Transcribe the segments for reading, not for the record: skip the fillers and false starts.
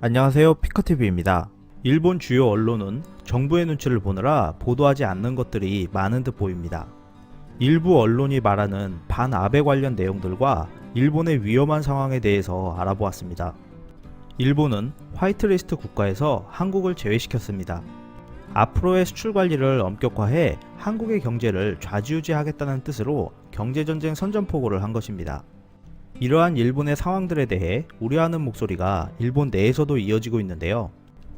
안녕하세요, 피커TV입니다. 일본 주요 언론은 정부의 눈치를 보느라 보도하지 않는 것들이 많은 듯 보입니다. 일부 언론이 말하는 반아베 관련 내용들과 일본의 위험한 상황에 대해서 알아보았습니다. 일본은 화이트리스트 국가에서 한국을 제외시켰습니다. 앞으로의 수출 관리를 엄격화해 한국의 경제를 좌지우지하겠다는 뜻으로 경제전쟁 선전포고를 한 것입니다. 이러한 일본의 상황들에 대해 우려하는 목소리가 일본 내에서도 이어지고 있는데요.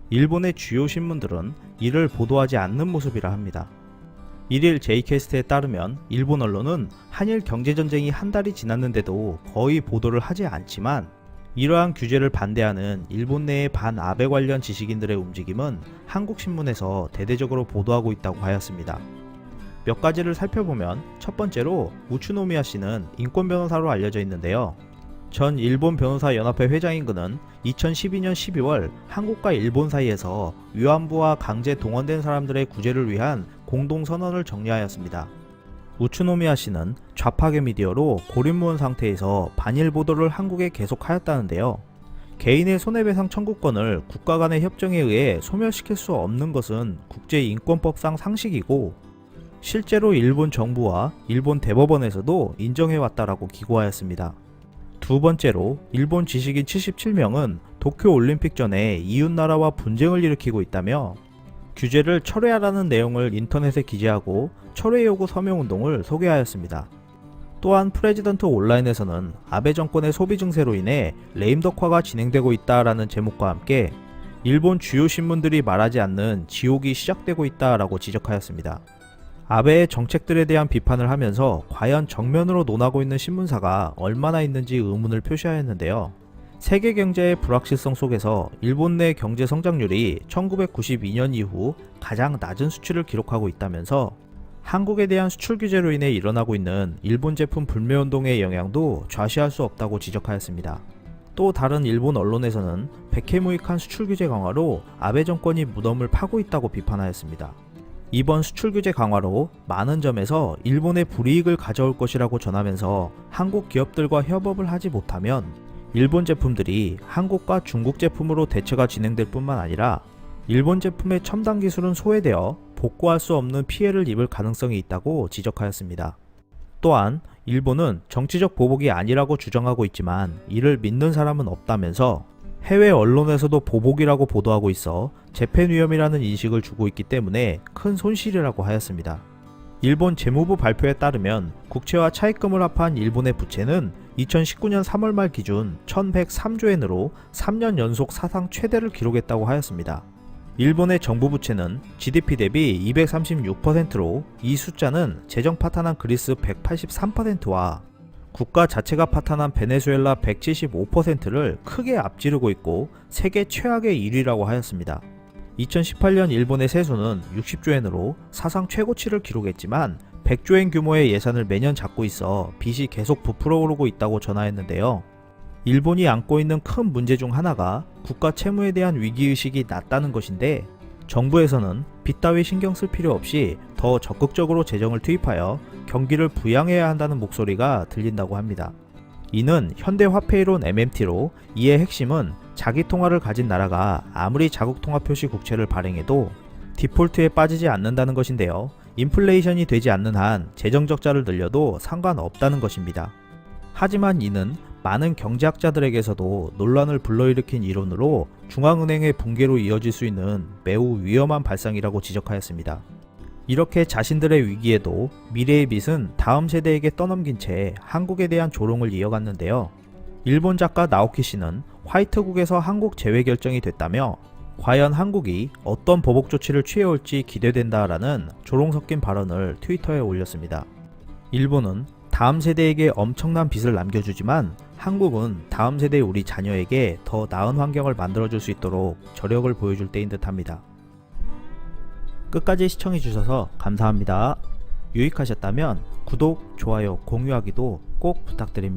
일본의 주요 신문들은 이를 보도하지 않는 모습이라 합니다. 일일 J캐스트에 따르면 일본 언론은 한일 경제전쟁이 한 달이 지났는데도 거의 보도를 하지 않지만 이러한 규제를 반대하는 일본 내의 반아베 관련 지식인들의 움직임은 한국 신문에서 대대적으로 보도하고 있다고 하였습니다. 몇 가지를 살펴보면 첫 번째로 우츠노미야 씨는 인권 변호사로 알려져 있는데요. 전 일본 변호사 연합회 회장인 그는 2012년 12월 한국과 일본 사이에서 위안부와 강제 동원된 사람들의 구제를 위한 공동선언을 정리하였습니다. 우츠노미야 씨는 좌파계 미디어로 고립무원 상태에서 반일 보도를 한국에 계속하였다는데요. 개인의 손해배상 청구권을 국가 간의 협정에 의해 소멸시킬 수 없는 것은 국제인권법상 상식이고 실제로 일본 정부와 일본 대법원에서도 인정해왔다라고 기고하였습니다. 두 번째로 일본 지식인 77명은 도쿄올림픽 전에 이웃나라와 분쟁을 일으키고 있다며 규제를 철회하라는 내용을 인터넷에 기재하고 철회 요구 서명운동을 소개하였습니다. 또한 프레지던트 온라인에서는 아베 정권의 소비 증세로 인해 레임덕화가 진행되고 있다라는 제목과 함께 일본 주요 신문들이 말하지 않는 지옥이 시작되고 있다라고 지적하였습니다. 아베의 정책들에 대한 비판을 하면서 과연 정면으로 논하고 있는 신문사가 얼마나 있는지 의문을 표시하였는데요. 세계 경제의 불확실성 속에서 일본 내 경제 성장률이 1992년 이후 가장 낮은 수치를 기록하고 있다면서 한국에 대한 수출 규제로 인해 일어나고 있는 일본 제품 불매운동의 영향도 좌시할 수 없다고 지적하였습니다. 또 다른 일본 언론에서는 백해무익한 수출 규제 강화로 아베 정권이 무덤을 파고 있다고 비판하였습니다. 이번 수출 규제 강화로 많은 점에서 일본의 불이익을 가져올 것이라고 전하면서 한국 기업들과 협업을 하지 못하면 일본 제품들이 한국과 중국 제품으로 대체가 진행될 뿐만 아니라 일본 제품의 첨단 기술은 소외되어 복구할 수 없는 피해를 입을 가능성이 있다고 지적하였습니다. 또한 일본은 정치적 보복이 아니라고 주장하고 있지만 이를 믿는 사람은 없다면서 해외 언론에서도 보복이라고 보도하고 있어 재팬 위험이라는 인식을 주고 있기 때문에 큰 손실이라고 하였습니다. 일본 재무부 발표에 따르면 국채와 차입금을 합한 일본의 부채는 2019년 3월 말 기준 1103조엔으로 3년 연속 사상 최대를 기록했다고 하였습니다. 일본의 정부 부채는 GDP 대비 236%로 이 숫자는 재정 파탄한 그리스 183%와 국가 자체가 파탄한 베네수엘라 175%를 크게 앞지르고 있고 세계 최악의 1위라고 하였습니다. 2018년 일본의 세수는 60조엔으로 사상 최고치를 기록했지만 100조엔 규모의 예산을 매년 잡고 있어 빚이 계속 부풀어 오르고 있다고 전하였는데요. 일본이 안고 있는 큰 문제 중 하나가 국가 채무에 대한 위기의식이 낮다는 것인데 정부에서는 빚 따위 신경 쓸 필요 없이 더 적극적으로 재정을 투입하여 경기를 부양해야 한다는 목소리가 들린다고 합니다. 이는 현대화폐이론 MMT로 이의 핵심은 자기 통화를 가진 나라가 아무리 자국통화 표시 국채를 발행해도 디폴트에 빠지지 않는다는 것인데요. 인플레이션이 되지 않는 한 재정 적자를 늘려도 상관없다는 것입니다. 하지만 이는 많은 경제학자들에게서도 논란을 불러일으킨 이론으로 중앙은행의 붕괴로 이어질 수 있는 매우 위험한 발상이라고 지적하였습니다. 이렇게 자신들의 위기에도 미래의 빚은 다음 세대에게 떠넘긴 채 한국에 대한 조롱을 이어갔는데요. 일본 작가 나오키 씨는 화이트국에서 한국 제외 결정이 됐다며 과연 한국이 어떤 보복 조치를 취해올지 기대된다라는 조롱 섞인 발언을 트위터에 올렸습니다. 일본은 다음 세대에게 엄청난 빚을 남겨주지만 한국은 다음 세대 우리 자녀에게 더 나은 환경을 만들어줄 수 있도록 저력을 보여줄 때인 듯합니다. 끝까지 시청해주셔서 감사합니다. 유익하셨다면 구독, 좋아요, 공유하기도 꼭 부탁드립니다.